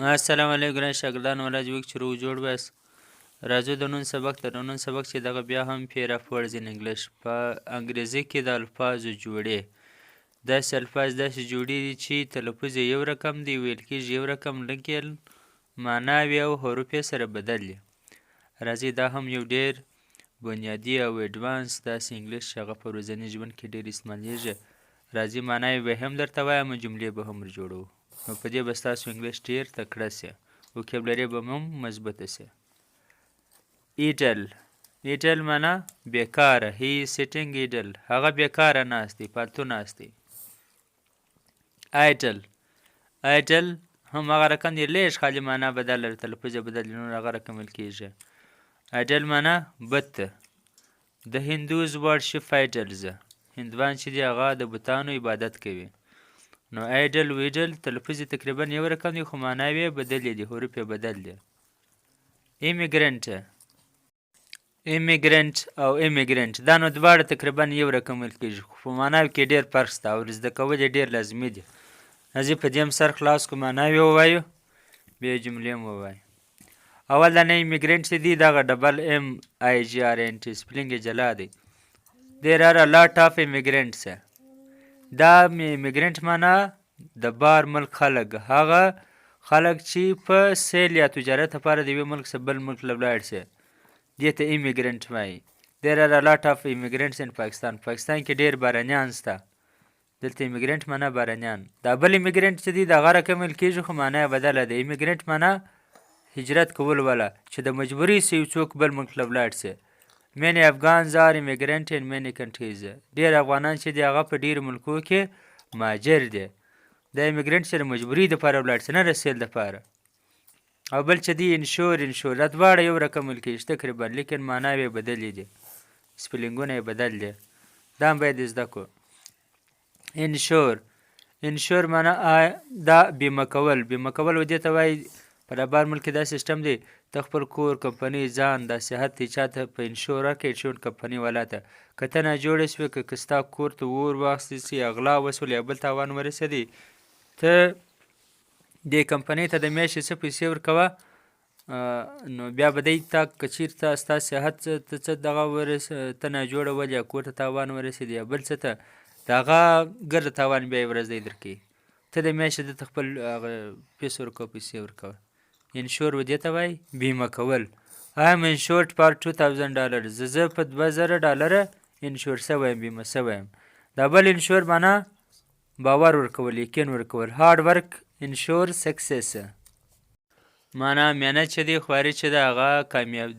السلام علیکم ګران شاګردانو ولا جوړ چې رو جوړ بس راځو د نن سبق چې دغه بیا هم پیر اف ورډز ان انګلیش په انګریزي کې د الفاظو جوړې داسې الفاظ داسې جوړې دي چې تلفظ یې یو رقم دی ویل کېږي یو رقم لیکل معناوې او حروف یې سره بدل دي راځئ دا هم یو ډېر بنیادي او اډوانس داسې انګلیش چې هغه په ورځني ژوند کې ډېر استعمالیږي راځئ معناوې به هم درته وایم جملې به هم جوړوو نو په دې به ستاسو انګلیش ډېر تکړه سي وکیبلري به هم مضبوطه سي ایډل معنا بیکاره هی سیټینګ ایډل هغه بیکاره ناست دی فالتو ناست دی ایډل هم هغه رقم دی لیش خالي معنا بدل تلفظ بدل نور هغه رقم ویل کېږي ایډل معنا بت د هندوز ورشپ ایډلز هندوان چې دی هغه د بتانو عبادت کوي نو ایډل ویډل تلفظ تقریبا یو رقم دی خو معناوې بدلې دي حروف یې بدل دي ایمیګرنټ او ایمیګرنټ دا نو دواړه تقریبا یو رقم ویل کېږي خو په معناوو کې ډېر فرق شته او زده کول یې ډېر لازمي دي راځئ په دې هم سر خلاص کړو معناوې ووایو بیا جملې هم ووایو اول دا نه ایمیګرنټ چې دی دغه ډبل ایم آی جی آر ان ټي سپلینګ یې جلا دی دیر آر ا لاټ آف ایمیګرنټس دا ایمیګرنټ معنا د بار ملک خلک هغه خلک چې په سیل یا تجارت لپاره د یوه ملک څخه بل ملک له ولاړ شي دې ته ایمیګرنټ وایي دیر آر ا لاټ آف ایمیګرنټس ان پاکستان پاکستان کې ډېر بهرنیان شته دلته ایمیګرنټ معنا بهرنیان دا بل ایمیګرنټ چې دی د هغه رقم ویل کېږي خو معنا یې بدله ده ایمیګرنټ معنا هجرت کول والا چې د مجبورۍ سه یو څوک بل ملک له ولاړ شي many Afghans are immigrant in many countries ډېر افغانان چې دی هغه په ډېرو ملکو کې مهاجر دي دا ایمیګرنټ چې د مجبورۍ دپاره ولاړ شي نه د سیل دپاره او بل چې دی انشور دا دواړه یو رقم ویل کېږي تقریبا لیکن معناوې یې بدلې دي سپلینګونه یې بدل دي دا هم باید زده کړو انشور معنا دا بیمه کول و دې ته وایي په ربار ملک کې دا سیسټم دی ته خپل کور کمپنۍ ځان دا صحت دی چا ته په انشور ورکړې انشور کمپنۍ والا ته که ته ناجوړه شوې که ستا کور ته اور واخیستل سي یا غلا وسول یا بل تاوان ورسېدی ته دې کمپنۍ ته د میاشتې څه پیسې ورکوه نو بیا به دی تا که چېرته ستا صحت ته څه دغه ته ناجوړه ول یا کور ته تاوان ورسېد یا بل څه ته د هغه ګرده تاوان بیا یې ورځ دی درکوي ته د میاشتې دلته خپل پیسې ورکوه پیسې ورکوه انشور و دې ته وایي بیمه کول I am insured for $2000 زه په $2000 انشور شوی یم بیمه شوی یم دا بل انشور معنا باور ورکول یقین ورکول هارډ ورک انشور سکسس معنا محنت چې دی خواري چې ده هغه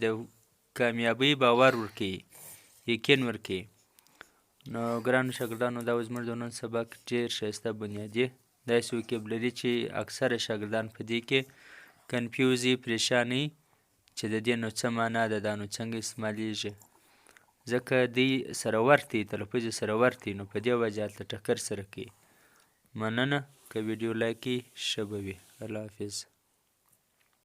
د کامیابۍ باور ورکوي یقین ورکوي نو ګرانو شاګردانو دا زموږ د نن سبق ډېر ښایسته بنیادي داسې وکیبلري چې اکثره شاګردان په دې کې کنفیوز یي پریشان یي چې د دې نو څه معنا ده دا نو څنګه استعمالیږي ځکه دوی سره ورته یي تلفظ یې سره ورته یي نو په دې وجه هلته ټکر سره کوي مننه که ویډیو لایک کړي ښه به وي الله حافظ